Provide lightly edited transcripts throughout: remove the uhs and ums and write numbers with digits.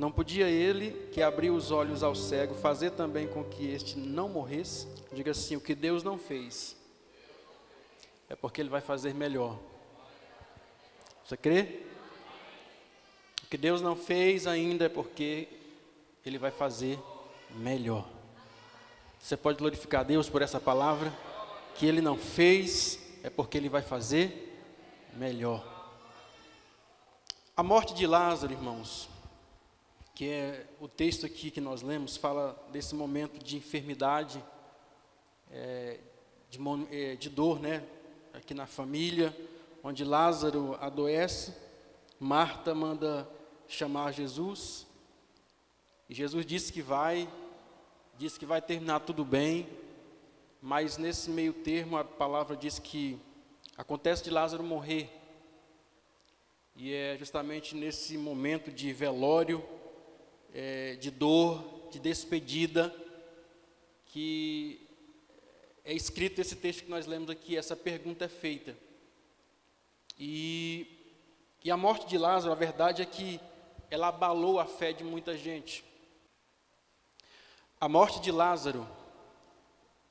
Não podia ele, que abriu os olhos ao cego, fazer também com que este não morresse? Diga assim: o que Deus não fez, é porque Ele vai fazer melhor. Você crê? O que Deus não fez ainda é porque Ele vai fazer melhor. Você pode glorificar a Deus por essa palavra? Que Ele não fez é porque Ele vai fazer melhor. A morte de Lázaro, irmãos, que é o texto aqui que nós lemos, fala desse momento de enfermidade, de dor, né? Aqui na família, onde Lázaro adoece. Marta manda chamar Jesus, e Jesus disse que vai terminar tudo bem, mas nesse meio termo a palavra diz que acontece de Lázaro morrer, e é justamente nesse momento de velório, de dor, de despedida, que é escrito esse texto que nós lemos aqui, essa pergunta é feita. E a morte de Lázaro, a verdade é que ela abalou a fé de muita gente. A morte de Lázaro,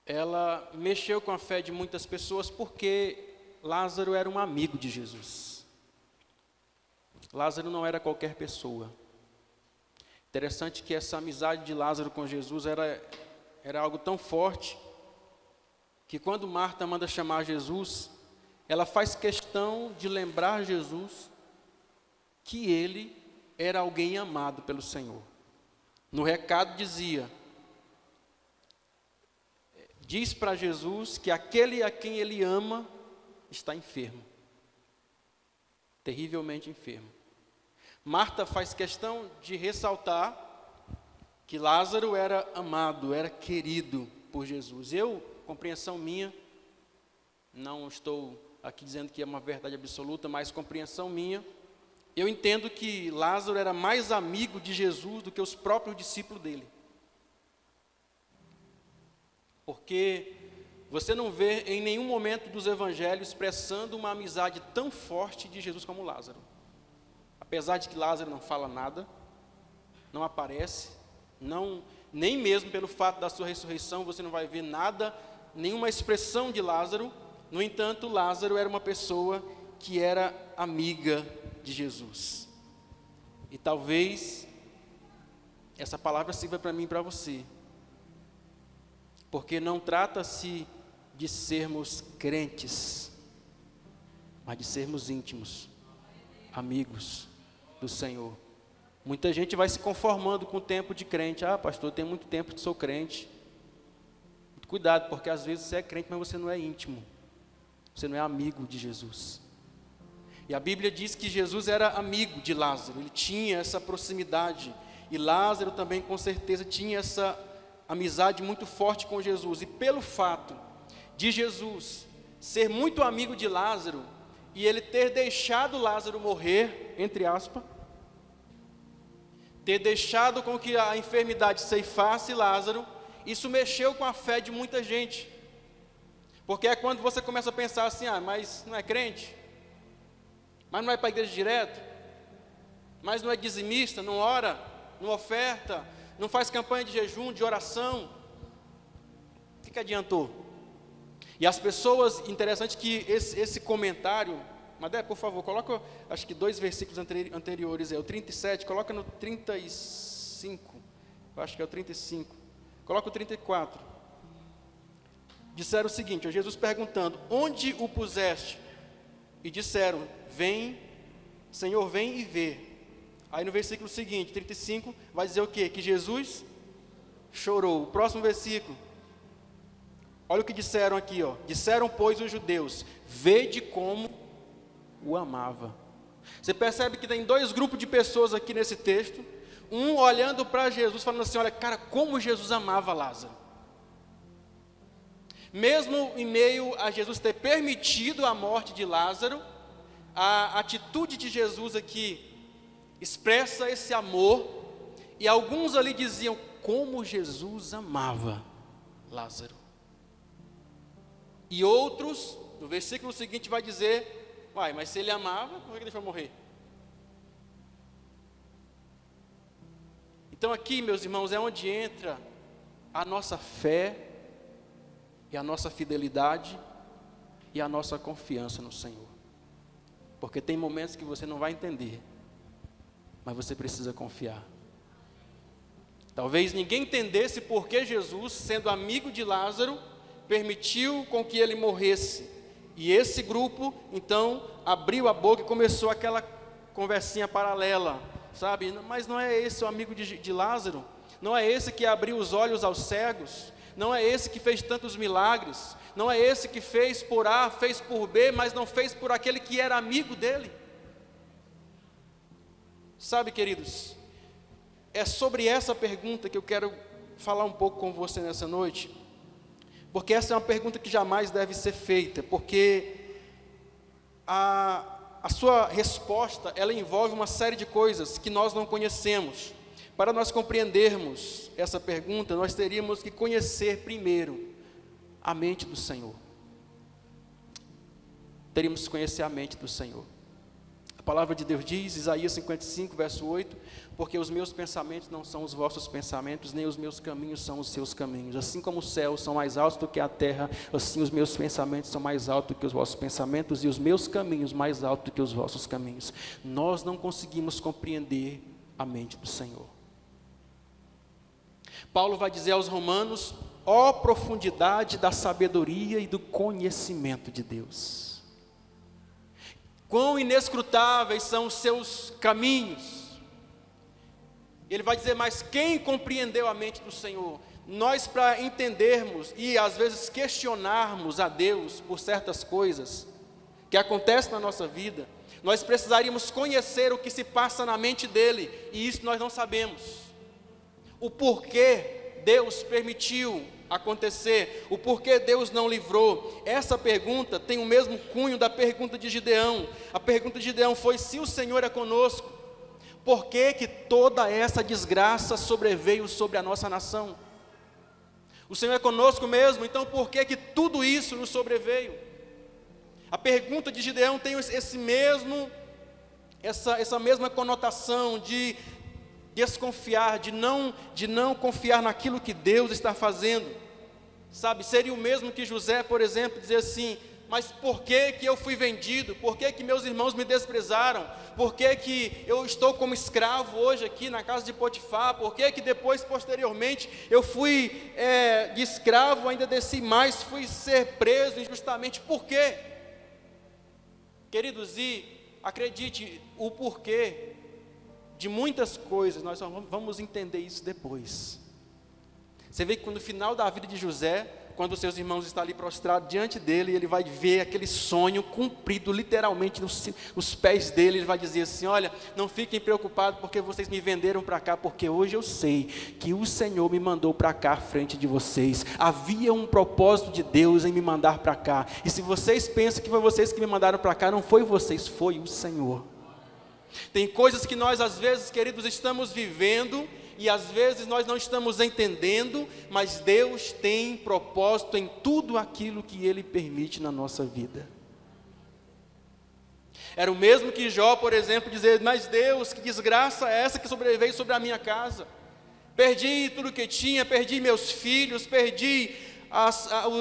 ela mexeu com a fé de muitas pessoas, porque Lázaro era um amigo de Jesus. Lázaro não era qualquer pessoa. Interessante que essa amizade de Lázaro com Jesus era algo tão forte, que quando Marta manda chamar Jesus, ela faz questão de lembrar Jesus que ele era alguém amado pelo Senhor. No recado dizia: diz para Jesus que aquele a quem ele ama está enfermo, terrivelmente enfermo. Marta faz questão de ressaltar que Lázaro era amado, era querido por Jesus. Compreensão minha, não estou aqui dizendo que é uma verdade absoluta, mas compreensão minha, eu entendo que Lázaro era mais amigo de Jesus do que os próprios discípulos dele. Porque você não vê em nenhum momento dos evangelhos expressando uma amizade tão forte de Jesus como Lázaro. Apesar de que Lázaro não fala nada, não aparece, nem mesmo pelo fato da sua ressurreição você não vai ver nada, nenhuma expressão de Lázaro. No entanto, Lázaro era uma pessoa que era amiga de Jesus. E talvez essa palavra sirva para mim e para você, porque não trata-se de sermos crentes, mas de sermos íntimos, amigos do Senhor. Muita gente vai se conformando com o tempo de crente. Ah, pastor, eu tenho muito tempo que sou crente. Cuidado, porque às vezes você é crente, mas você não é íntimo, você não é amigo de Jesus. E a Bíblia diz que Jesus era amigo de Lázaro, ele tinha essa proximidade, e Lázaro também com certeza tinha essa amizade muito forte com Jesus. E pelo fato de Jesus ser muito amigo de Lázaro, e ele ter deixado Lázaro morrer, entre aspas, ter deixado com que a enfermidade ceifasse Lázaro, isso mexeu com a fé de muita gente. Porque é quando você começa a pensar assim: ah, mas não é crente? Mas não vai para a igreja direto? Mas não é dizimista, não ora, não oferta, não faz campanha de jejum, de oração? O que adiantou? E as pessoas, interessante que esse comentário, Madé, por favor, coloca, acho que 2 versículos anteriores, o 37, coloca no 35, eu acho que é o 35, coloca o 34. Disseram o seguinte, Jesus perguntando: onde o puseste? E disseram: vem, Senhor, vem e vê. Aí no versículo seguinte, 35, vai dizer o quê? Que Jesus chorou. O próximo versículo, olha o que disseram aqui, ó. Disseram, pois, os judeus: vede como o amava. Você percebe que tem 2 grupos de pessoas aqui nesse texto. Um olhando para Jesus, falando assim: olha, cara, como Jesus amava Lázaro. Mesmo em meio a Jesus ter permitido a morte de Lázaro, a atitude de Jesus aqui expressa esse amor. E alguns ali diziam: como Jesus amava Lázaro. E outros, no versículo seguinte vai dizer: uai, mas se ele amava, por que ele foi morrer? Então aqui, meus irmãos, é onde entra a nossa fé, e a nossa fidelidade, e a nossa confiança no Senhor. Porque tem momentos que você não vai entender, mas você precisa confiar. Talvez ninguém entendesse por que Jesus, sendo amigo de Lázaro, permitiu com que ele morresse. E esse grupo, então, abriu a boca e começou aquela conversinha paralela, sabe? Mas não é esse o amigo de Lázaro? Não é esse que abriu os olhos aos cegos? Não é esse que fez tantos milagres? Não é esse que fez por A, fez por B, mas não fez por aquele que era amigo dele? Sabe, queridos, é sobre essa pergunta que eu quero falar um pouco com você nessa noite, porque essa é uma pergunta que jamais deve ser feita, porque a sua resposta, ela envolve uma série de coisas que nós não conhecemos. Para nós compreendermos essa pergunta, nós teríamos que conhecer primeiro a mente do Senhor. Teríamos que conhecer a mente do Senhor. A palavra de Deus diz, Isaías 55, verso 8, porque os meus pensamentos não são os vossos pensamentos, nem os meus caminhos são os seus caminhos. Assim como os céus são mais altos do que a terra, assim os meus pensamentos são mais altos do que os vossos pensamentos, e os meus caminhos mais altos do que os vossos caminhos. Nós não conseguimos compreender a mente do Senhor. Paulo vai dizer aos romanos, ó profundidade da sabedoria e do conhecimento de Deus. Quão inescrutáveis são os seus caminhos. Ele vai dizer, mas quem compreendeu a mente do Senhor? Nós, para entendermos e às vezes questionarmos a Deus por certas coisas que acontecem na nossa vida, nós precisaríamos conhecer o que se passa na mente dele, e isso nós não sabemos. O porquê Deus permitiu acontecer, o porquê Deus não livrou. Essa pergunta tem o mesmo cunho da pergunta de Gideão. A pergunta de Gideão foi, se o Senhor é conosco, por que que toda essa desgraça sobreveio sobre a nossa nação? O Senhor é conosco mesmo, então por que que tudo isso nos sobreveio? A pergunta de Gideão tem essa mesma conotação de desconfiar, de não confiar naquilo que Deus está fazendo. Sabe, seria o mesmo que José, por exemplo, dizer assim, mas por que que eu fui vendido? Por que que meus irmãos me desprezaram? Por que que eu estou como escravo hoje aqui na casa de Potifar? Por que que depois, posteriormente, eu fui de escravo, ainda desci mais, fui ser preso injustamente? Por quê? Queridos, e acredite, o porquê de muitas coisas, nós só vamos entender isso depois. Você vê que no final da vida de José, quando os seus irmãos estão ali prostrados diante dele, ele vai ver aquele sonho cumprido literalmente nos pés dele. Ele vai dizer assim, olha, não fiquem preocupados porque vocês me venderam para cá, porque hoje eu sei que o Senhor me mandou para cá à frente de vocês. Havia um propósito de Deus em me mandar para cá, e se vocês pensam que foi vocês que me mandaram para cá, não foi vocês, foi o Senhor. Tem coisas que nós às vezes, queridos, estamos vivendo e às vezes nós não estamos entendendo, mas Deus tem propósito em tudo aquilo que Ele permite na nossa vida. Era o mesmo que Jó, por exemplo, dizer, mas Deus, que desgraça é essa que sobreveio sobre a minha casa? Perdi tudo que tinha, perdi meus filhos, perdi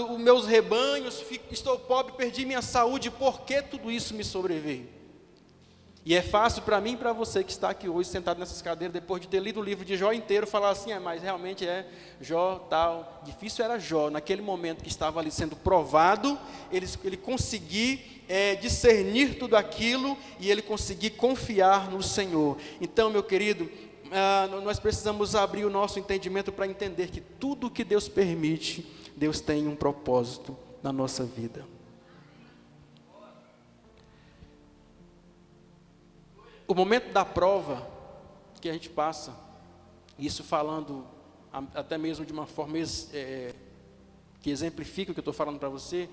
os meus rebanhos, estou pobre, perdi minha saúde, por que tudo isso me sobreveio? E é fácil para mim e para você que está aqui hoje, sentado nessas cadeiras, depois de ter lido o livro de Jó inteiro, falar assim, mas realmente Jó tal. Difícil era Jó, naquele momento que estava ali sendo provado, ele conseguir discernir tudo aquilo, e ele conseguir confiar no Senhor. Então, meu querido, nós precisamos abrir o nosso entendimento para entender que tudo que Deus permite, Deus tem um propósito na nossa vida. O momento da prova que a gente passa, isso falando até mesmo de uma forma que exemplifica o que eu estou falando para você,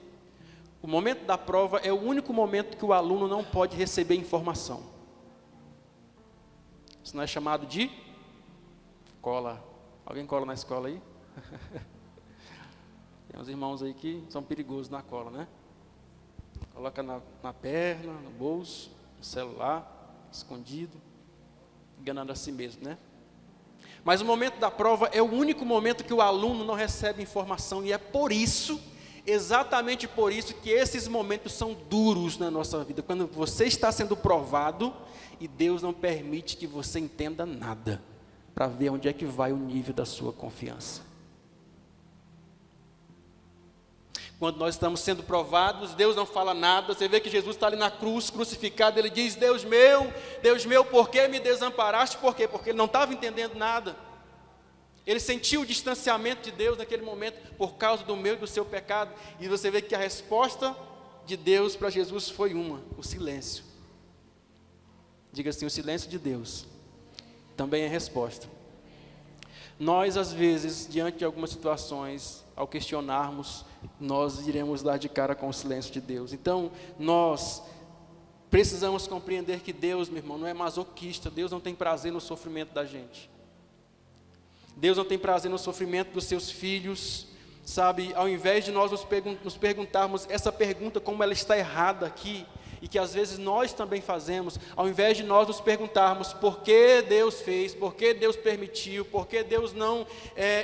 o momento da prova é o único momento que o aluno não pode receber informação. Isso não é chamado de cola. Alguém cola na escola aí? Tem uns irmãos aí que são perigosos na cola, né? Coloca na perna, no bolso, no celular, escondido, enganando a si mesmo, né? Mas o momento da prova é o único momento que o aluno não recebe informação, e é por isso, exatamente por isso, que esses momentos são duros na nossa vida, quando você está sendo provado e Deus não permite que você entenda nada, para ver onde é que vai o nível da sua confiança. Quando nós estamos sendo provados, Deus não fala nada. Você vê que Jesus está ali na cruz, crucificado, ele diz: Deus meu, por que me desamparaste? Por quê? Porque ele não estava entendendo nada. Ele sentiu o distanciamento de Deus naquele momento, por causa do meu e do seu pecado. E você vê que a resposta de Deus para Jesus foi o silêncio. Diga assim: o silêncio de Deus também é resposta. Nós, às vezes, diante de algumas situações, ao questionarmos, nós iremos dar de cara com o silêncio de Deus. Então, nós precisamos compreender que Deus, meu irmão, não é masoquista. Deus não tem prazer no sofrimento da gente. Deus não tem prazer no sofrimento dos seus filhos, sabe? Ao invés de nós nos perguntarmos essa pergunta, como ela está errada aqui, e que às vezes nós também fazemos, ao invés de nós nos perguntarmos por que Deus fez, por que Deus permitiu, por que Deus não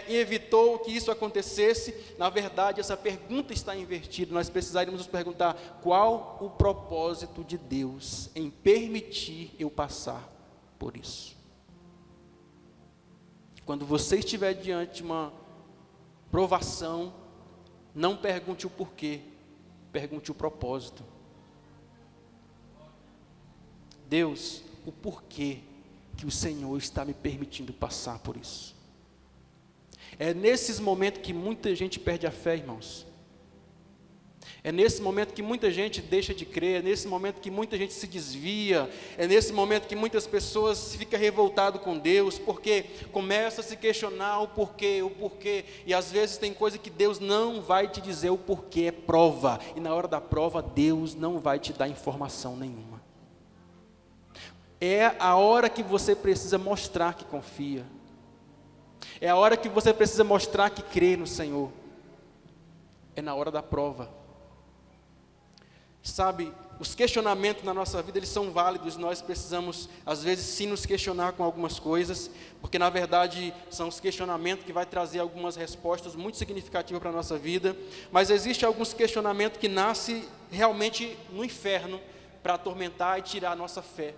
evitou que isso acontecesse, na verdade essa pergunta está invertida. Nós precisaríamos nos perguntar: qual o propósito de Deus em permitir eu passar por isso? Quando você estiver diante de uma provação, não pergunte o porquê, pergunte o propósito. Deus, o porquê que o Senhor está me permitindo passar por isso? É nesses momentos que muita gente perde a fé, irmãos. É nesse momento que muita gente deixa de crer, é nesse momento que muita gente se desvia, é nesse momento que muitas pessoas ficam revoltadas com Deus, porque começa a se questionar o porquê, e às vezes tem coisa que Deus não vai te dizer o porquê, é prova, e na hora da prova Deus não vai te dar informação nenhuma. É a hora que você precisa mostrar que confia. É a hora que você precisa mostrar que crê no Senhor. É na hora da prova. Sabe, os questionamentos na nossa vida, eles são válidos. Nós precisamos, às vezes, sim, nos questionar com algumas coisas, porque, na verdade, são os questionamentos que vai trazer algumas respostas muito significativas para a nossa vida. Mas existe alguns questionamentos que nascem realmente no inferno, para atormentar e tirar a nossa fé.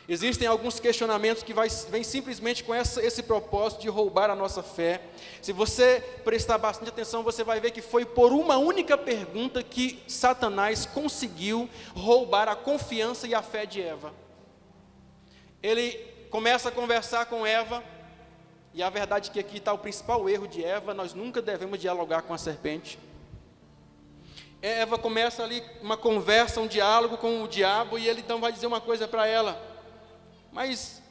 Existem alguns questionamentos que vêm simplesmente com esse propósito de roubar a nossa fé. Se você prestar bastante atenção, você vai ver que foi por uma única pergunta que Satanás conseguiu roubar a confiança e a fé de Eva. Ele começa a conversar com Eva, e a verdade é que aqui está o principal erro de Eva: nós nunca devemos dialogar com a serpente. Eva começa ali uma conversa, um diálogo com o diabo, e ele então vai dizer uma coisa para ela: mas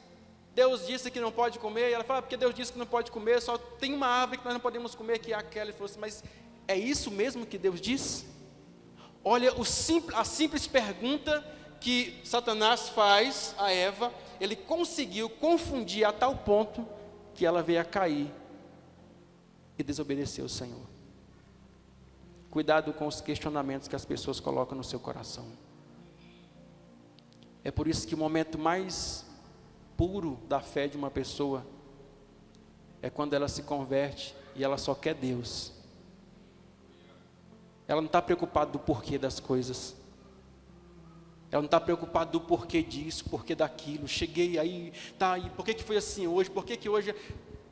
Deus disse que não pode comer. E ela fala: porque Deus disse que não pode comer, só tem uma árvore que nós não podemos comer, que é aquela. Ele falou assim: mas é isso mesmo que Deus disse? Olha, a simples pergunta que Satanás faz a Eva, ele conseguiu confundir a tal ponto que ela veio a cair e desobedeceu o Senhor. Cuidado com os questionamentos que as pessoas colocam no seu coração. É por isso que o momento mais puro da fé de uma pessoa é quando ela se converte e ela só quer Deus. Ela não está preocupada do porquê das coisas. Ela não está preocupada do porquê disso, porquê daquilo. Cheguei aí, tá, e por que foi assim hoje? Por que hoje...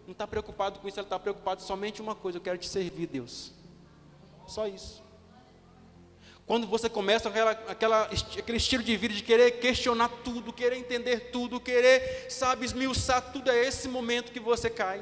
Não está preocupado com isso, ela está preocupada somente uma coisa: eu quero te servir, Deus. Só isso. Quando você começa aquele estilo de vida de querer questionar tudo, querer entender tudo, querer, sabe, esmiuçar tudo, é esse momento que você cai.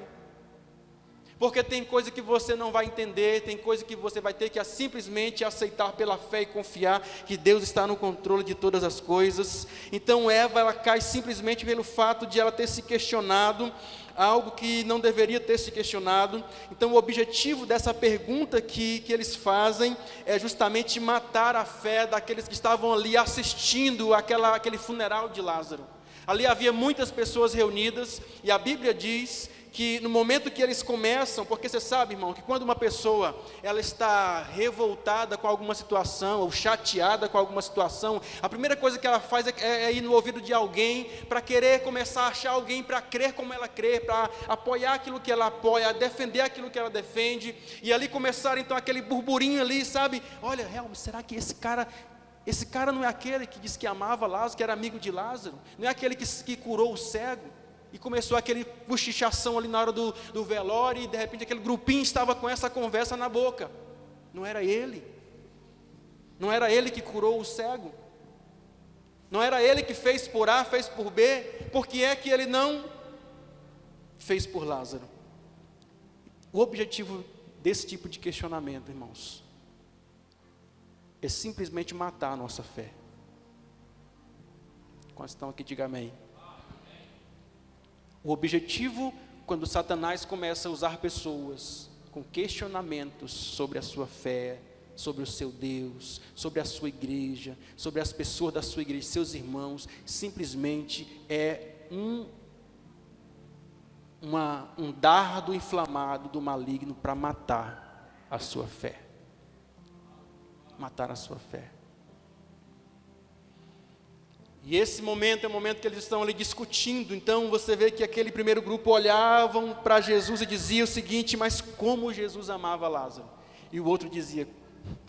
Porque tem coisa que você não vai entender, tem coisa que você vai ter que simplesmente aceitar pela fé e confiar que Deus está no controle de todas as coisas. Então Eva, ela cai simplesmente pelo fato de ela ter se questionado algo que não deveria ter se questionado. Então o objetivo dessa pergunta que eles fazem é justamente matar a fé daqueles que estavam ali assistindo aquele funeral de Lázaro. Ali havia muitas pessoas reunidas, e a Bíblia diz que no momento que eles começam, porque você sabe, irmão, que quando uma pessoa ela está revoltada com alguma situação, ou chateada com alguma situação, a primeira coisa que ela faz é ir no ouvido de alguém, para querer começar a achar alguém para crer como ela crê, para apoiar aquilo que ela apoia, defender aquilo que ela defende, e ali começar então aquele burburinho ali, sabe? Olha, realmente, será que esse cara não é aquele que disse que amava Lázaro, que era amigo de Lázaro? Não é aquele que curou o cego? E começou aquele cochichação ali na hora do velório, e de repente aquele grupinho estava com essa conversa na boca. Não era ele. Não era ele que curou o cego. Não era ele que fez por A, fez por B. Por que é que ele não fez por Lázaro? O objetivo desse tipo de questionamento, irmãos, é simplesmente matar a nossa fé. Quantos estão aqui, diga amém. O objetivo, quando Satanás começa a usar pessoas com questionamentos sobre a sua fé, sobre o seu Deus, sobre a sua igreja, sobre as pessoas da sua igreja, seus irmãos, simplesmente é um dardo inflamado do maligno para matar a sua fé. Matar a sua fé. E esse momento é o momento que eles estão ali discutindo. Então você vê que aquele primeiro grupo olhavam para Jesus e dizia o seguinte: mas como Jesus amava Lázaro? E o outro dizia: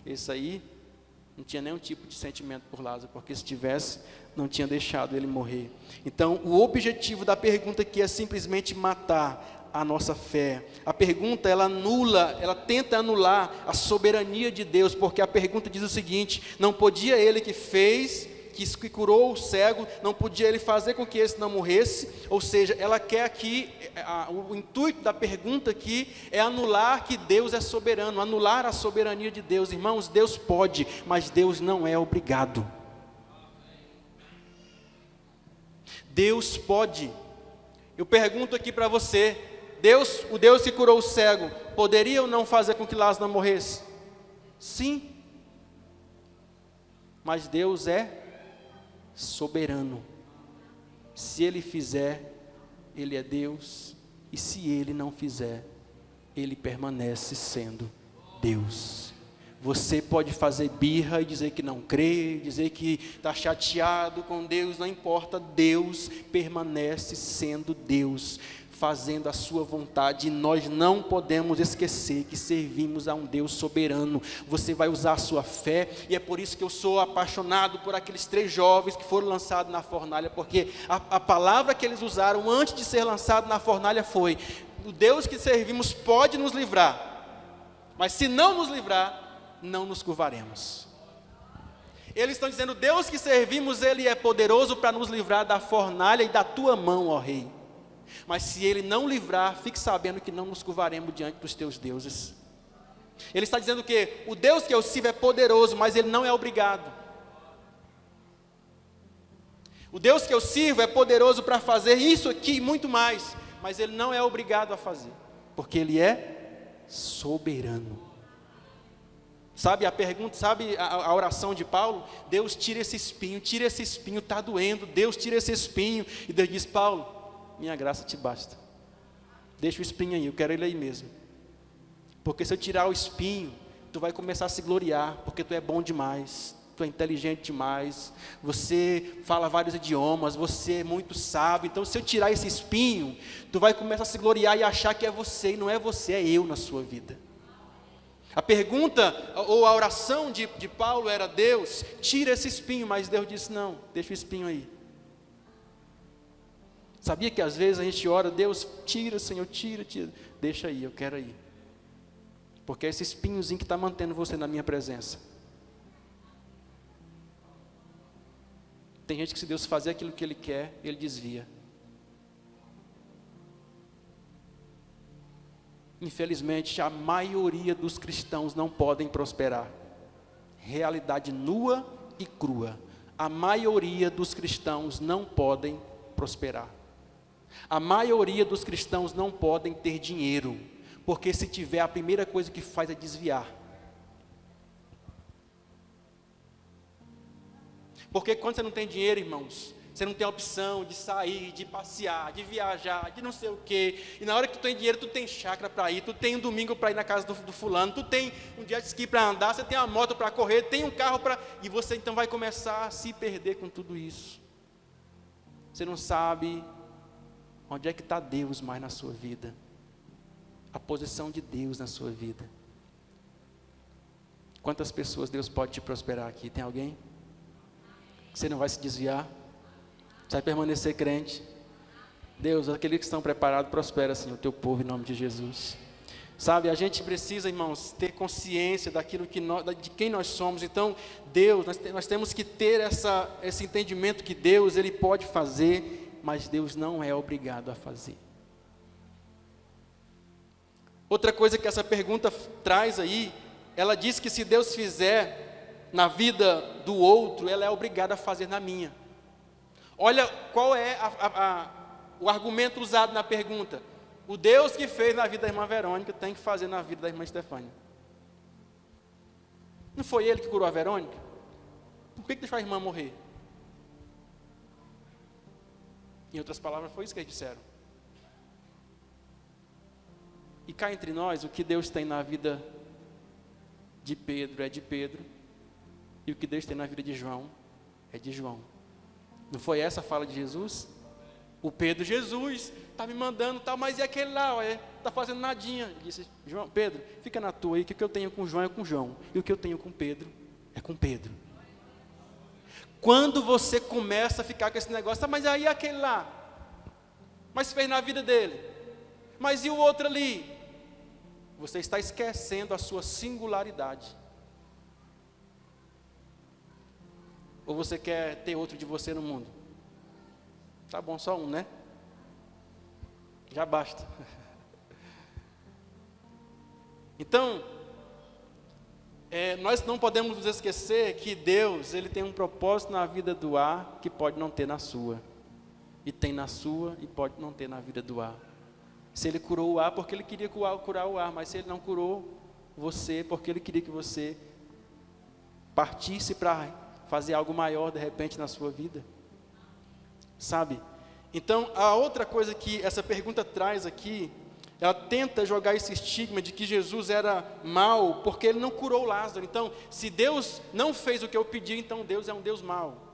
esse aí não tinha nenhum tipo de sentimento por Lázaro, porque se tivesse, não tinha deixado ele morrer. Então o objetivo da pergunta aqui é simplesmente matar a nossa fé. A pergunta, ela tenta anular a soberania de Deus, porque a pergunta diz o seguinte: não podia ele que curou o cego, não podia ele fazer com que esse não morresse? Ou seja, ela quer aqui, o intuito da pergunta aqui é anular que Deus é soberano, anular a soberania de Deus. Irmãos, Deus pode, mas Deus não é obrigado. Deus pode. Eu pergunto aqui para você, o Deus que curou o cego, poderia ou não fazer com que Lázaro não morresse? Sim. Mas Deus é soberano. Se Ele fizer, Ele é Deus, e se Ele não fizer, Ele permanece sendo Deus. Você pode fazer birra e dizer que não crê, dizer que está chateado com Deus, não importa, Deus permanece sendo Deus, fazendo a sua vontade, e nós não podemos esquecer que servimos a um Deus soberano. Você vai usar a sua fé, e é por isso que eu sou apaixonado por aqueles 3 jovens que foram lançados na fornalha, porque a palavra que eles usaram antes de ser lançado na fornalha foi: o Deus que servimos pode nos livrar, mas se não nos livrar, não nos curvaremos. Eles estão dizendo: o Deus que servimos, Ele é poderoso para nos livrar da fornalha e da tua mão, ó Rei. Mas se Ele não livrar, fique sabendo que não nos curvaremos diante dos teus deuses. Ele está dizendo que o Deus que eu sirvo é poderoso, mas Ele não é obrigado. O Deus que eu sirvo é poderoso para fazer isso aqui e muito mais, mas Ele não é obrigado a fazer, porque Ele é soberano. Sabe a pergunta, sabe a oração de Paulo? Deus, tira esse espinho, está doendo. Deus, tira esse espinho. E Deus diz: Paulo, minha graça te basta. Deixa o espinho aí, eu quero ele aí mesmo. Porque se eu tirar o espinho, tu vai começar a se gloriar, porque tu é bom demais, tu é inteligente demais, você fala vários idiomas, você é muito sábio. Então se eu tirar esse espinho, tu vai começar a se gloriar e achar que é você, e não é você, é eu na sua vida. A pergunta ou a oração de Paulo era: Deus, tira esse espinho. Mas Deus disse: não, deixa o espinho aí. Sabia que às vezes a gente ora: Deus, tira, Senhor, tira, deixa aí, eu quero aí, porque é esse espinhozinho que está mantendo você na minha presença. Tem gente que, se Deus fazer aquilo que Ele quer, Ele desvia. Infelizmente, a maioria dos cristãos não podem prosperar. Realidade nua e crua. A maioria dos cristãos não podem prosperar. A maioria dos cristãos não podem ter dinheiro, porque se tiver, a primeira coisa que faz é desviar. Porque quando você não tem dinheiro, irmãos, Você não tem a opção de sair, de passear, de viajar, de não sei o quê. E na hora que tu tem dinheiro, tu tem chácara para ir, tu tem um domingo para ir na casa do fulano, tu tem um jet ski para andar, você tem uma moto para correr, tem um carro para... E você então vai começar a se perder com tudo isso. Você não sabe onde é que está Deus mais na sua vida. A posição de Deus na sua vida. Quantas pessoas Deus pode te prosperar aqui? Tem alguém? Você não vai se desviar? Você vai permanecer crente? Deus, aqueles que estão preparados, prospera, Senhor, o teu povo em nome de Jesus. Sabe, a gente precisa, irmãos, ter consciência daquilo que de quem nós somos. Então, Deus, nós temos que ter esse entendimento que Deus, Ele pode fazer, mas Deus não é obrigado a fazer. Outra coisa que essa pergunta traz aí, ela diz que se Deus fizer na vida do outro, ela é obrigada a fazer na minha. Olha qual é o argumento usado na pergunta. O Deus que fez na vida da irmã Verônica tem que fazer na vida da irmã Estefânia. Não foi Ele que curou a Verônica? Por que deixou a irmã morrer? Em outras palavras, foi isso que eles disseram. E cá entre nós, o que Deus tem na vida de Pedro é de Pedro, e o que Deus tem na vida de João é de João. Não foi essa a fala de Jesus? O Pedro, Jesus, está me mandando, tal, mas e aquele lá, está fazendo nadinha. Ele disse, João, Pedro, fica na tua aí, que o que eu tenho com João é com João, e o que eu tenho com Pedro é com Pedro. Quando você começa a ficar com esse negócio, mas aí aquele lá, mas fez na vida dele, mas e o outro ali? Você está esquecendo a sua singularidade. Ou você quer ter outro de você no mundo? Tá bom, só um, né? Já basta. Então, nós não podemos nos esquecer que Deus, Ele tem um propósito na vida do A que pode não ter na sua. E tem na sua e pode não ter na vida do A. Se Ele curou o A, porque Ele queria curar o A, mas se Ele não curou você, porque Ele queria que você partisse para fazer algo maior de repente na sua vida. Sabe? Então, a outra coisa que essa pergunta traz aqui, ela tenta jogar esse estigma de que Jesus era mau, porque Ele não curou Lázaro. Então, se Deus não fez o que eu pedi, então Deus é um Deus mau.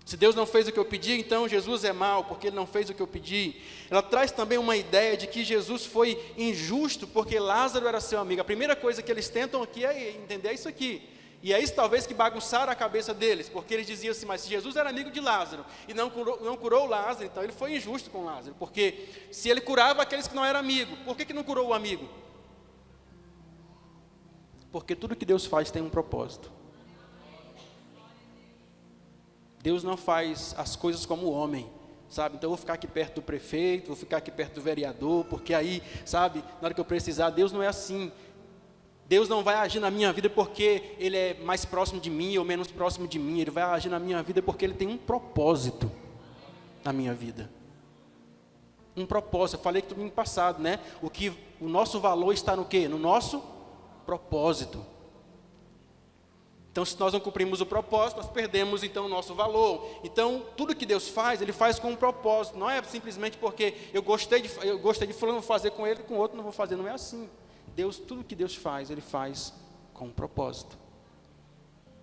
Se Deus não fez o que eu pedi, então Jesus é mau, porque Ele não fez o que eu pedi. Ela traz também uma ideia de que Jesus foi injusto, porque Lázaro era seu amigo. A primeira coisa que eles tentam aqui é entender isso aqui. E é isso talvez que bagunçaram a cabeça deles, porque eles diziam assim, mas se Jesus era amigo de Lázaro, e não curou Lázaro, então Ele foi injusto com Lázaro. Porque se Ele curava aqueles que não eram amigos, por que não curou o amigo? Porque tudo que Deus faz tem um propósito. Deus não faz as coisas como o homem, sabe? Então eu vou ficar aqui perto do prefeito, vou ficar aqui perto do vereador, porque aí, sabe, na hora que eu precisar, Deus não é assim. Deus não vai agir na minha vida porque Ele é mais próximo de mim ou menos próximo de mim. Ele vai agir na minha vida porque Ele tem um propósito na minha vida. Um propósito. Eu falei que domingo passado, né? O nosso valor está no quê? No nosso propósito. Então, se nós não cumprimos o propósito, nós perdemos então o nosso valor. Então, tudo que Deus faz, Ele faz com um propósito. Não é simplesmente porque eu gostei de fulano, vou fazer com ele, com o outro não vou fazer. Não é assim. Tudo que Deus faz, Ele faz com um propósito.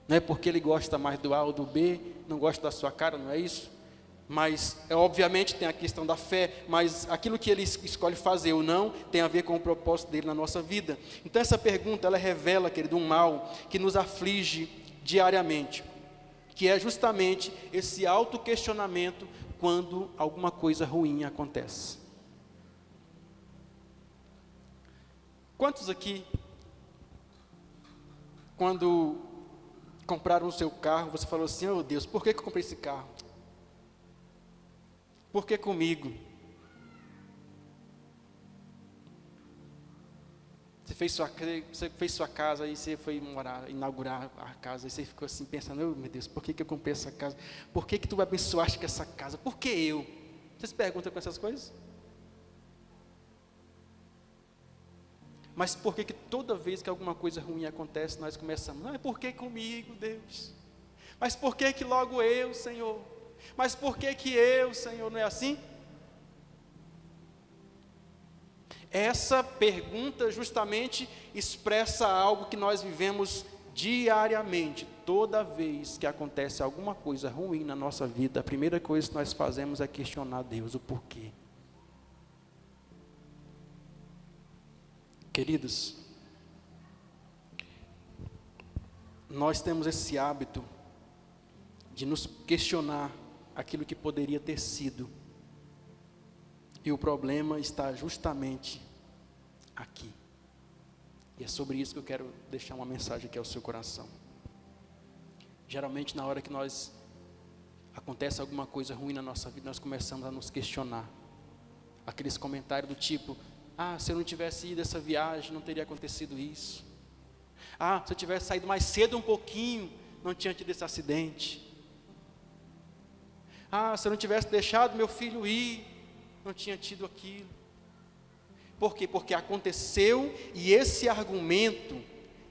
Não é porque Ele gosta mais do A ou do B, não gosta da sua cara, não é isso? Mas, obviamente, tem a questão da fé, mas aquilo que Ele escolhe fazer ou não, tem a ver com o propósito dEle na nossa vida. Então, essa pergunta, ela revela, querido, um mal que nos aflige diariamente, que é justamente esse autoquestionamento quando alguma coisa ruim acontece. Quantos aqui, quando compraram o seu carro, você falou assim, oh Deus, por que eu comprei esse carro? Por que comigo? Você fez sua casa, aí você foi inaugurar a casa, e você ficou assim pensando, oh meu Deus, por que eu comprei essa casa? Por que tu abençoaste com essa casa? Por que eu? Você se pergunta com essas coisas? Mas por que toda vez que alguma coisa ruim acontece, nós começamos, por que comigo, Deus? Mas por que logo eu, Senhor? Mas por que eu, Senhor? Não é assim? Essa pergunta justamente expressa algo que nós vivemos diariamente. Toda vez que acontece alguma coisa ruim na nossa vida, a primeira coisa que nós fazemos é questionar Deus, o porquê. Queridos, nós temos esse hábito de nos questionar aquilo que poderia ter sido. E o problema está justamente aqui. E é sobre isso que eu quero deixar uma mensagem aqui ao seu coração. Geralmente, na hora que acontece alguma coisa ruim na nossa vida, nós começamos a nos questionar. Aqueles comentários do tipo: se eu não tivesse ido essa viagem, não teria acontecido isso. Se eu tivesse saído mais cedo um pouquinho, não tinha tido esse acidente. Se eu não tivesse deixado meu filho ir, não tinha tido aquilo. Por quê? Porque aconteceu, e esse argumento,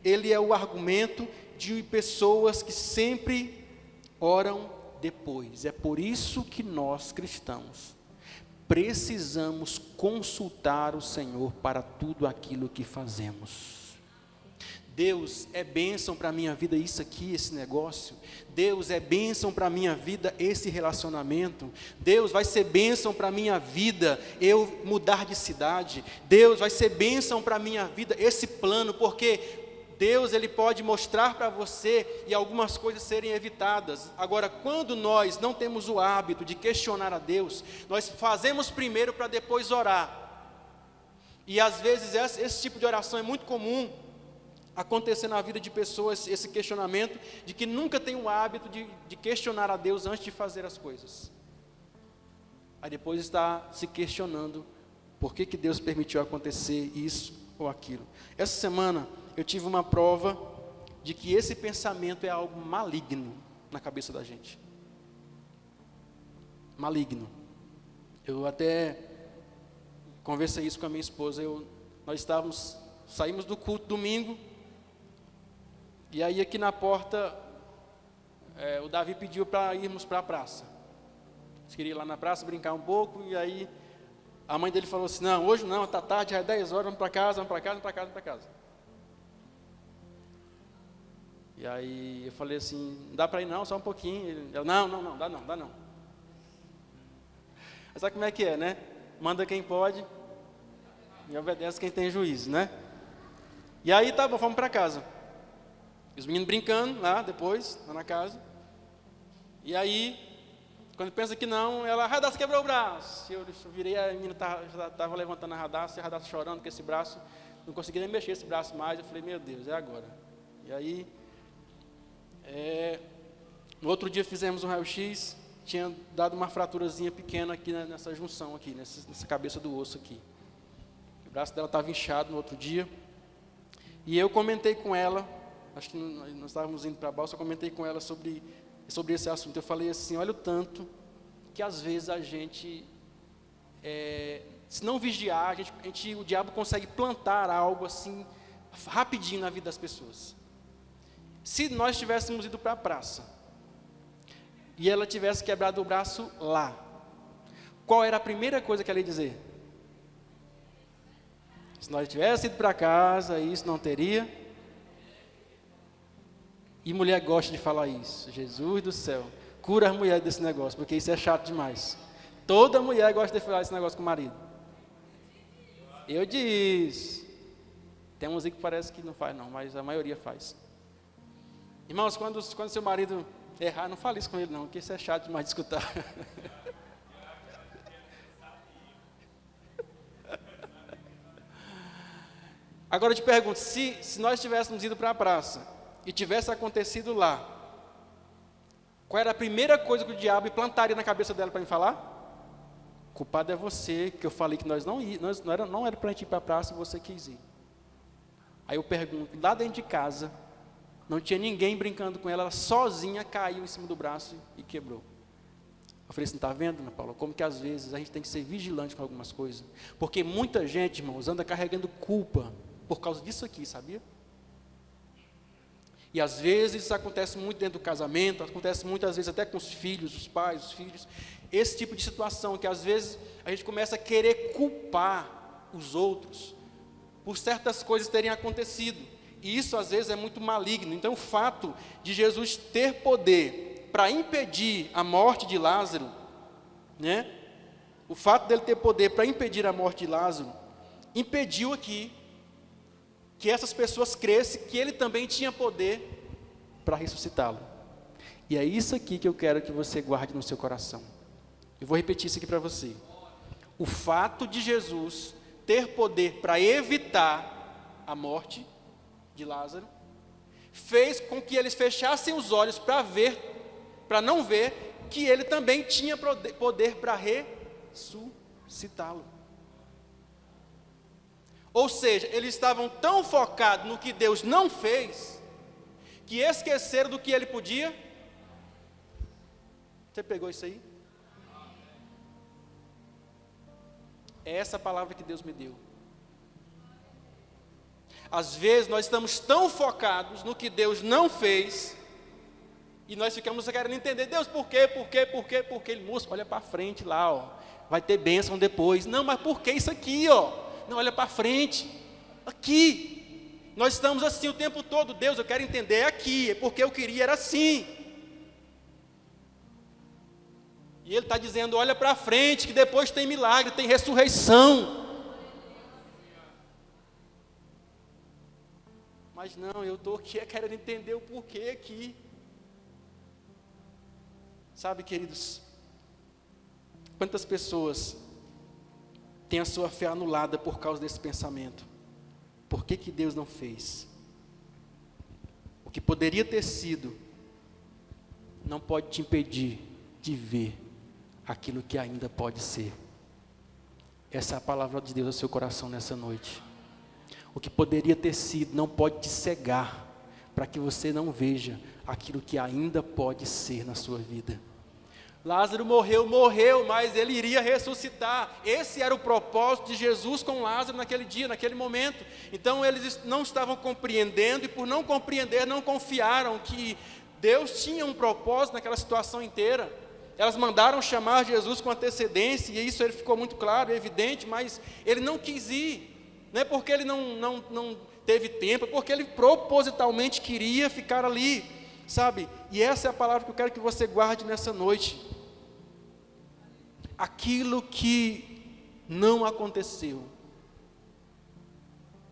ele é o argumento de pessoas que sempre oram depois. É por isso que nós, cristãos, precisamos consultar o Senhor para tudo aquilo que fazemos. Deus, é bênção para a minha vida isso aqui, esse negócio. Deus, é bênção para a minha vida esse relacionamento. Deus, vai ser bênção para a minha vida eu mudar de cidade. Deus, vai ser bênção para a minha vida esse plano, porque Deus, Ele pode mostrar para você e algumas coisas serem evitadas. Agora, quando nós não temos o hábito de questionar a Deus, nós fazemos primeiro para depois orar. E às vezes esse tipo de oração é muito comum acontecer na vida de pessoas, esse questionamento de que nunca tem o hábito de questionar a Deus antes de fazer as coisas. Aí depois está se questionando por que Deus permitiu acontecer isso ou aquilo. Essa semana eu tive uma prova de que esse pensamento é algo maligno na cabeça da gente. Maligno. Eu até conversei isso com a minha esposa. Nós saímos do culto domingo. E aí aqui na porta, o Davi pediu para irmos para a praça. Eles queriam ir lá na praça brincar um pouco, e aí a mãe dele falou assim: não, hoje não, está tarde, já é 10 horas, vamos para casa. E aí eu falei assim: não dá para ir não, só um pouquinho. Ele, não, dá não. Mas sabe como é que é, né? Manda quem pode e obedece quem tem juízo, né? E aí tá bom, fomos para casa. Os meninos brincando lá depois, lá na casa. E aí, quando pensa que não, ela: Radassa quebrou o braço. Eu virei, a menina já estava levantando a Radassa, e a Radassa chorando com esse braço, não conseguia nem mexer esse braço mais. Eu falei: meu Deus, é agora. E aí, no outro dia fizemos um raio-x, tinha dado uma fraturazinha pequena aqui nessa junção aqui, nessa cabeça do osso aqui. O braço dela estava inchado no outro dia. E eu comentei com ela, acho que nós estávamos indo para a balsa, eu comentei com ela sobre esse assunto. Eu falei assim: olha o tanto que às vezes a gente, se não vigiar, o diabo consegue plantar algo assim, rapidinho na vida das pessoas. Se nós tivéssemos ido para a praça, e ela tivesse quebrado o braço lá, qual era a primeira coisa que ela ia dizer? Se nós tivéssemos ido para casa, isso não teria. E mulher gosta de falar isso. Jesus do céu, cura as mulheres desse negócio, porque isso é chato demais. Toda mulher gosta de falar esse negócio com o marido. Eu disse. Tem uns aí que parece que não faz não, mas a maioria faz. Irmãos, quando seu marido errar, não fale isso com ele não, porque isso é chato demais de escutar. Agora eu te pergunto, se nós tivéssemos ido para a praça e tivesse acontecido lá, qual era a primeira coisa que o diabo plantaria na cabeça dela para me falar? Culpado é você, que eu falei que nós não era para a gente ir para a praça e você quis ir. Aí eu pergunto, lá dentro de casa, não tinha ninguém brincando com ela, ela sozinha caiu em cima do braço e quebrou. Eu falei assim: está vendo, Ana Paula, como que às vezes a gente tem que ser vigilante com algumas coisas, porque muita gente, irmãos, anda carregando culpa por causa disso aqui, sabia? E às vezes isso acontece muito dentro do casamento, acontece muitas vezes até com os filhos, os pais, os filhos. Esse tipo de situação que às vezes a gente começa a querer culpar os outros por certas coisas terem acontecido. E isso às vezes é muito maligno. Então o fato de Jesus ter poder para impedir a morte de Lázaro, né? O fato dele ter poder para impedir a morte de Lázaro, impediu aqui que essas pessoas crescem que ele também tinha poder para ressuscitá-lo. E é isso aqui que eu quero que você guarde no seu coração. Eu vou repetir isso aqui para você. O fato de Jesus ter poder para evitar a morte de Lázaro, fez com que eles fechassem os olhos para não ver que ele também tinha poder para ressuscitá-lo. Ou seja, eles estavam tão focados no que Deus não fez, que esqueceram do que ele podia. Você pegou isso aí? É essa palavra que Deus me deu. Às vezes nós estamos tão focados no que Deus não fez, e nós ficamos querendo entender, Deus, por quê? Ele, moço, olha para frente lá, ó, vai ter bênção depois. Não, mas por que isso aqui, ó? Não, olha para frente, aqui. Nós estamos assim o tempo todo, Deus, eu quero entender, é aqui, é porque eu queria, era assim. E Ele está dizendo, olha para frente, que depois tem milagre, tem ressurreição. Mas não, eu estou aqui querendo entender o porquê aqui. Sabe, queridos, quantas pessoas têm a sua fé anulada por causa desse pensamento? Por que Deus não fez? O que poderia ter sido, não pode te impedir de ver aquilo que ainda pode ser. Essa é a palavra de Deus ao seu coração nessa noite. O que poderia ter sido não pode te cegar, para que você não veja aquilo que ainda pode ser na sua vida. Lázaro morreu, mas ele iria ressuscitar. Esse era o propósito de Jesus com Lázaro naquele dia, naquele momento. Então eles não estavam compreendendo, e por não compreender, não confiaram que Deus tinha um propósito naquela situação inteira. Elas mandaram chamar Jesus com antecedência, e isso ele ficou muito claro, evidente, mas ele não quis ir. Não é porque ele não teve tempo, é porque ele propositalmente queria ficar ali, sabe? E essa é a palavra que eu quero que você guarde nessa noite. Aquilo que não aconteceu,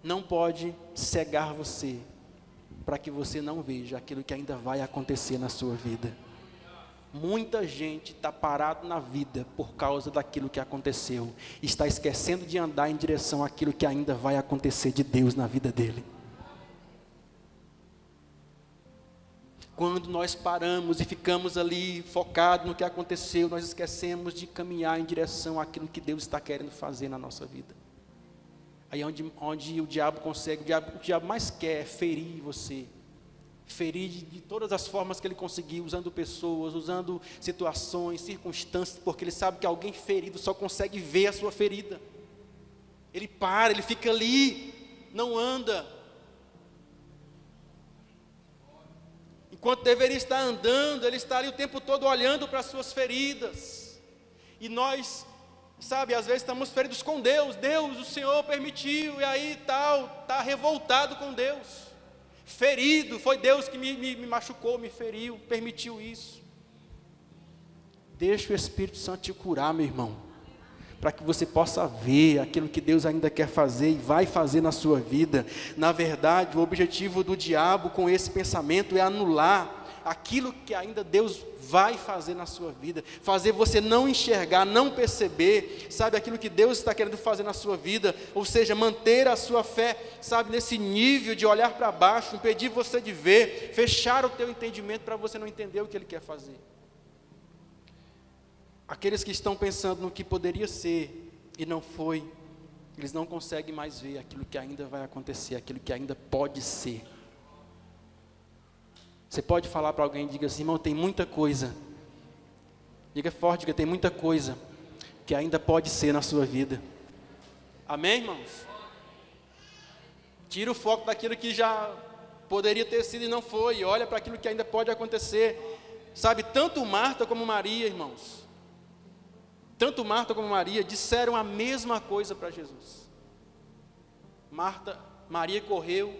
não pode cegar você, para que você não veja aquilo que ainda vai acontecer na sua vida. Muita gente está parado na vida por causa daquilo que aconteceu, está esquecendo de andar em direção àquilo que ainda vai acontecer de Deus na vida dele. Quando nós paramos e ficamos ali focados no que aconteceu, nós esquecemos de caminhar em direção àquilo que Deus está querendo fazer na nossa vida. Aí é onde o diabo consegue, o diabo mais quer é ferir você. Ferir de todas as formas que ele conseguir, usando pessoas, usando situações, circunstâncias, porque ele sabe que alguém ferido só consegue ver a sua ferida. Ele para, ele fica ali, não anda. Enquanto deveria estar andando, ele está ali o tempo todo olhando para as suas feridas. E nós, sabe, às vezes estamos feridos com Deus. Deus, o Senhor permitiu, e aí está revoltado com Deus. Ferido, foi Deus que me machucou, me feriu, permitiu isso. Deixa o Espírito Santo te curar, meu irmão, para que você possa ver aquilo que Deus ainda quer fazer e vai fazer na sua vida. Na verdade, o objetivo do diabo com esse pensamento é anular aquilo que ainda Deus vai fazer na sua vida, fazer você não enxergar, não perceber, sabe, aquilo que Deus está querendo fazer na sua vida, ou seja, manter a sua fé, sabe, nesse nível de olhar para baixo, impedir você de ver, fechar o teu entendimento para você não entender o que Ele quer fazer. Aqueles que estão pensando no que poderia ser e não foi, eles não conseguem mais ver aquilo que ainda vai acontecer, aquilo que ainda pode ser. Você pode falar para alguém, diga assim, irmão, tem muita coisa. Diga forte, diga, tem muita coisa que ainda pode ser na sua vida. Amém, irmãos? Tira o foco daquilo que já Poderia ter sido e não foi. Olha para aquilo que ainda pode acontecer. Sabe, tanto Marta como Maria, irmãos, tanto Marta como Maria disseram a mesma coisa para Jesus. Maria correu,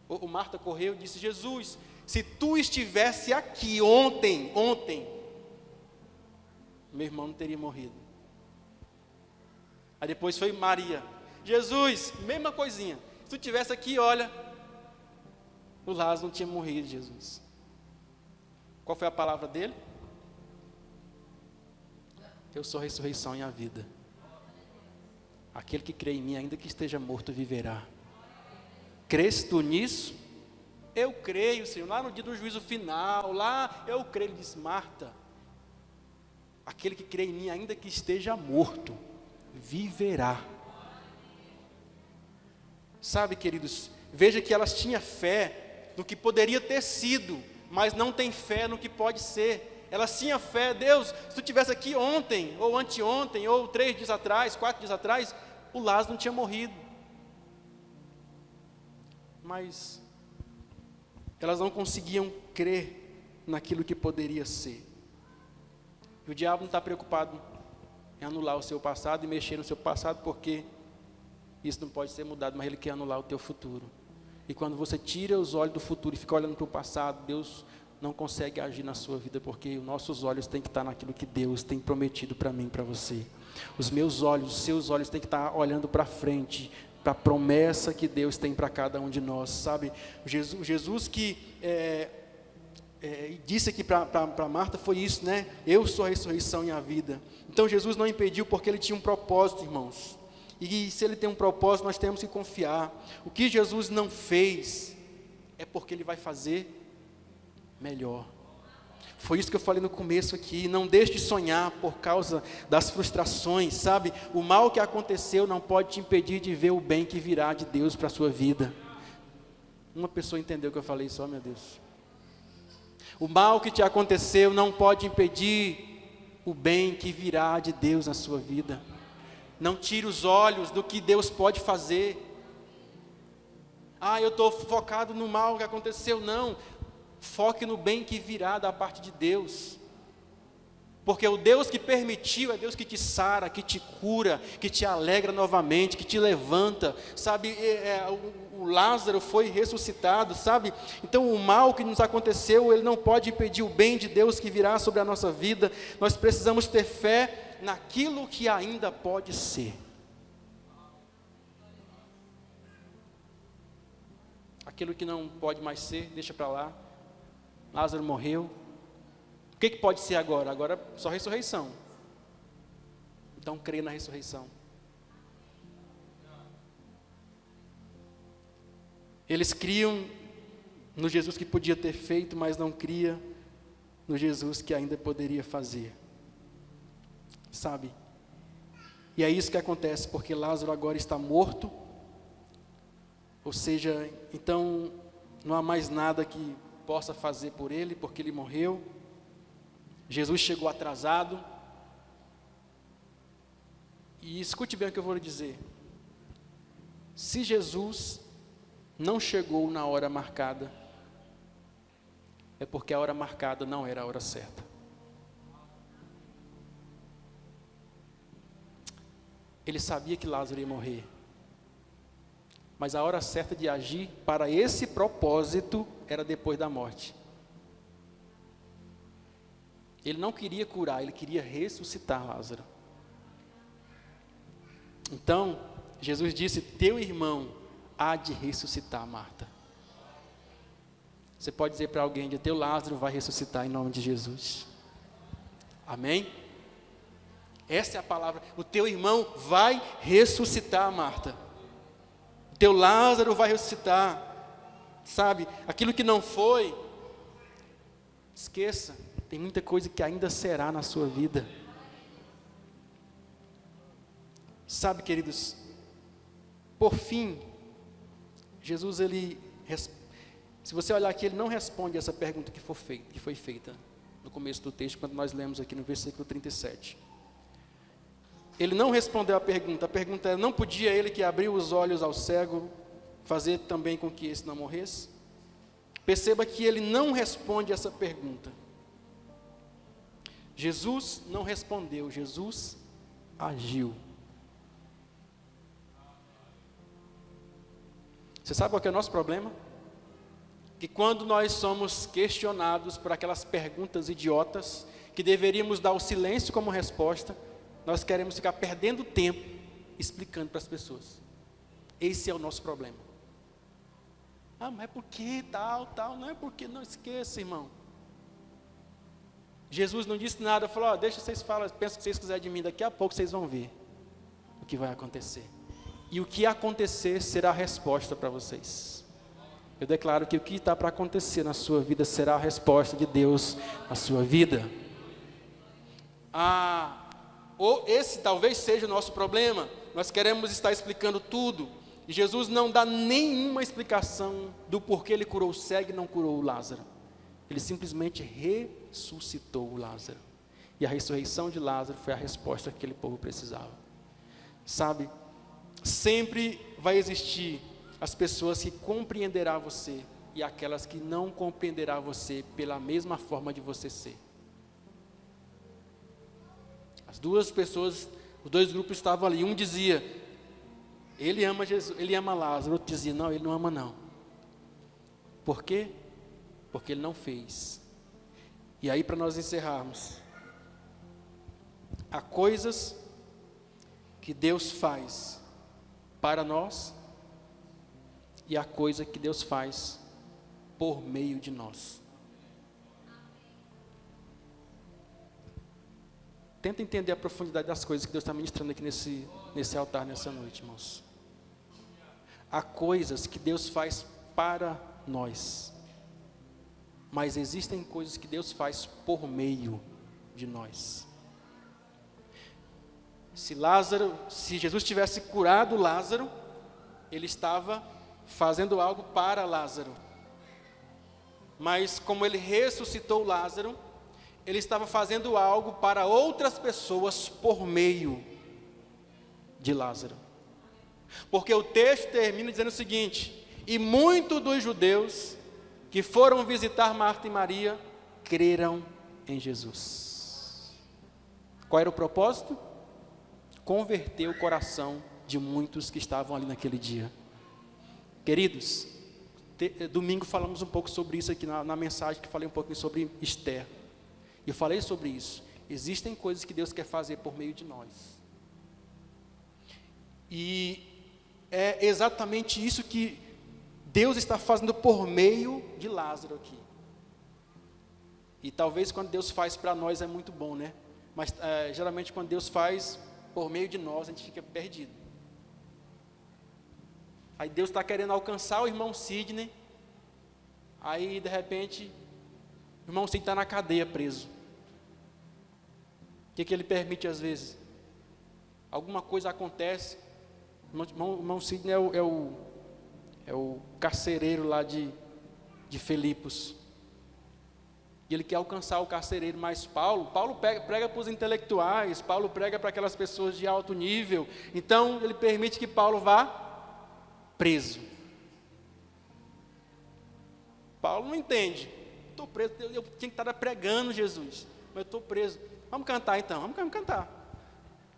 ou Marta correu e disse: Jesus, se tu estivesse aqui ontem, meu irmão não teria morrido. Aí depois foi Maria: Jesus, mesma coisinha, se tu estivesse aqui, olha, o Lázaro não tinha morrido, Jesus. Qual foi a palavra dele? Eu sou a ressurreição e a vida. Aquele que crê em mim, ainda que esteja morto, viverá. Crês tu nisso? Eu creio, Senhor. Lá no dia do juízo final, lá eu creio. Ele disse: Marta, aquele que crê em mim, ainda que esteja morto, viverá. Sabe, queridos, veja que elas tinham fé no que poderia ter sido, mas não tem fé no que pode ser. Elas tinham fé: Deus, se tu estivesse aqui ontem, ou anteontem, ou 3 dias atrás, 4 dias atrás, o Lázaro não tinha morrido. Mas elas não conseguiam crer naquilo que poderia ser. E o diabo não está preocupado em anular o seu passado e mexer no seu passado, porque isso não pode ser mudado, mas ele quer anular o teu futuro. E quando você tira os olhos do futuro e fica olhando para o passado, Deus não consegue agir na sua vida, porque os nossos olhos têm que estar naquilo que Deus tem prometido para mim e para você. Os meus olhos, os seus olhos têm que estar olhando para frente, para a promessa que Deus tem para cada um de nós, sabe? Jesus que disse aqui para Marta foi isso, né? Eu sou a ressurreição e a vida. Então Jesus não impediu, porque ele tinha um propósito, irmãos. E se ele tem um propósito, nós temos que confiar. O que Jesus não fez, é porque ele vai fazer melhor. Foi isso que eu falei no começo aqui: não deixe de sonhar por causa das frustrações, sabe? O mal que aconteceu não pode te impedir de ver o bem que virá de Deus para a sua vida. Uma pessoa entendeu o que eu falei só, meu Deus. O mal que te aconteceu não pode impedir o bem que virá de Deus na sua vida. Não tire os olhos do que Deus pode fazer. Eu estou focado no mal que aconteceu. Não, foque no bem que virá da parte de Deus. Porque o Deus que permitiu é Deus que te sara, que te cura, que te alegra novamente, que te levanta, sabe? O Lázaro foi ressuscitado, sabe? Então o mal que nos aconteceu, ele não pode impedir o bem de Deus que virá sobre a nossa vida. Nós precisamos ter fé naquilo que ainda pode ser. Aquilo que não pode mais ser, deixa para lá. Lázaro morreu. O que pode ser agora? Agora só ressurreição. Então creia na ressurreição. Eles criam no Jesus que podia ter feito, mas não cria no Jesus que ainda poderia fazer. Sabe? E é isso que acontece, porque Lázaro agora está morto. Ou seja, então não há mais nada que possa fazer por ele, porque ele morreu. Jesus chegou atrasado. E escute bem o que eu vou lhe dizer. Se Jesus não chegou na hora marcada, é porque a hora marcada não era a hora certa. Ele sabia que Lázaro ia morrer, mas a hora certa de agir para esse propósito era depois da morte. Ele não queria curar, ele queria ressuscitar Lázaro. Então, Jesus disse: teu irmão há de ressuscitar, Marta. Você pode dizer para alguém: teu Lázaro vai ressuscitar em nome de Jesus. Amém? Essa é a palavra. O teu irmão vai ressuscitar, Marta. O teu Lázaro vai ressuscitar. Sabe, aquilo que não foi, esqueça. Tem muita coisa que ainda será na sua vida. Sabe, queridos, por fim, Jesus, se você olhar aqui, ele não responde essa pergunta que foi feita no começo do texto, quando nós lemos aqui no versículo 37. Ele não respondeu a pergunta era: não podia ele que abriu os olhos ao cego fazer também com que esse não morresse? Perceba que ele não responde essa pergunta. Jesus não respondeu, Jesus agiu. Você sabe qual que é o nosso problema? Que quando nós somos questionados por aquelas perguntas idiotas, que deveríamos dar o silêncio como resposta, nós queremos ficar perdendo tempo explicando para as pessoas. Esse é o nosso problema. Ah, mas é porque tal, não é porque, não esqueça, irmão. Jesus não disse nada, falou, deixa vocês falar, pensa o que vocês quiserem de mim, daqui a pouco vocês vão ver o que vai acontecer. E o que acontecer será a resposta para vocês. Eu declaro que o que está para acontecer na sua vida será a resposta de Deus na sua vida. Ou esse talvez seja o nosso problema. Nós queremos estar explicando tudo. E Jesus não dá nenhuma explicação do porquê ele curou o cego e não curou o Lázaro. Ele simplesmente ressuscitou o Lázaro. E a ressurreição de Lázaro foi a resposta que aquele povo precisava. Sabe, sempre vai existir as pessoas que compreenderão você e aquelas que não compreenderão você pela mesma forma de você ser. As duas pessoas, os dois grupos estavam ali. Um dizia, ele ama Jesus, ele ama Lázaro. O outro dizia, não, ele não ama não. Por quê? Porque ele não fez. E aí, para nós encerrarmos, há coisas que Deus faz para nós e há coisa que Deus faz por meio de nós. Tenta entender a profundidade das coisas que Deus está ministrando aqui nesse altar, nessa noite, irmãos. Há coisas que Deus faz para nós, mas existem coisas que Deus faz por meio de nós. Se Jesus tivesse curado Lázaro, ele estava fazendo algo para Lázaro. Mas como ele ressuscitou Lázaro, ele estava fazendo algo para outras pessoas por meio de Lázaro. Porque o texto termina dizendo o seguinte: e muitos dos judeus que foram visitar Marta e Maria creram em Jesus. Qual era o propósito? Converter o coração de muitos que estavam ali naquele dia. Queridos, domingo falamos um pouco sobre isso aqui na mensagem, que falei um pouquinho sobre Esther. Eu falei sobre isso. Existem coisas que Deus quer fazer por meio de nós. E é exatamente isso que Deus está fazendo por meio de Lázaro aqui. E talvez quando Deus faz para nós é muito bom, né? Mas geralmente quando Deus faz por meio de nós, a gente fica perdido. Aí Deus está querendo alcançar o irmão Sidney. Aí de repente, o irmão Sidney está na cadeia preso. O que ele permite às vezes? Alguma coisa acontece. O irmão Sidney é o carcereiro lá de Filipos. E ele quer alcançar o carcereiro, mas Paulo prega para os intelectuais, Paulo prega para aquelas pessoas de alto nível. Então ele permite que Paulo vá preso. Paulo não entende. Estou preso, eu tinha que estar pregando Jesus, mas eu estou preso. Vamos cantar então, vamos cantar.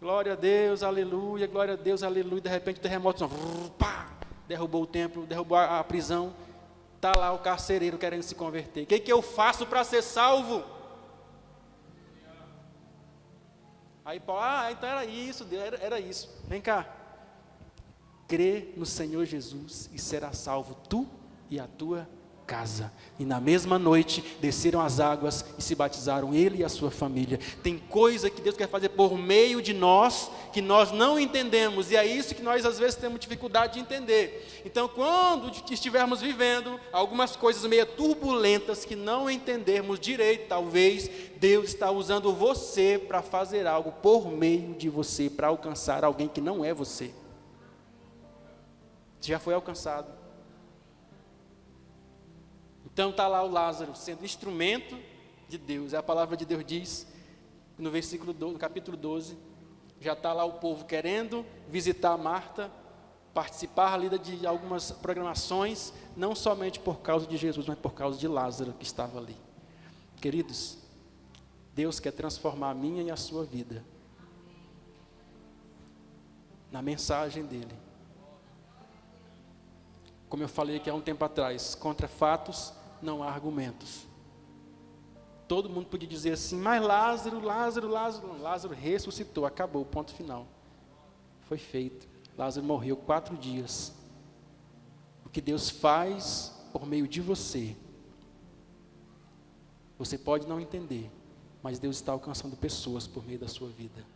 Glória a Deus, aleluia, glória a Deus, aleluia. De repente o terremoto, derrubou o templo, derrubou a prisão. Está lá o carcereiro querendo se converter. O que eu faço para ser salvo? Aí Paulo, então era isso, Deus, era isso. Vem cá. Crê no Senhor Jesus e será salvo tu e a tua casa. E na mesma noite desceram as águas e se batizaram ele e a sua família. Tem coisa que Deus quer fazer por meio de nós que nós não entendemos, e é isso que nós às vezes temos dificuldade de entender. Então quando estivermos vivendo algumas coisas meio turbulentas que não entendermos direito, talvez Deus está usando você para fazer algo por meio de você, para alcançar alguém que não é você. Já foi alcançado. Então está lá o Lázaro sendo instrumento de Deus. A palavra de Deus diz, no capítulo 12, já está lá o povo querendo visitar Marta participar ali de algumas programações, não somente por causa de Jesus, mas por causa de Lázaro que estava ali. Queridos, Deus quer transformar a minha e a sua vida na mensagem dele. Como eu falei aqui há um tempo atrás, contra fatos não há argumentos. Todo mundo podia dizer assim, mas Lázaro ressuscitou, acabou, ponto final. Foi feito. Lázaro morreu 4 dias. O que Deus faz por meio de você, você pode não entender, mas Deus está alcançando pessoas por meio da sua vida.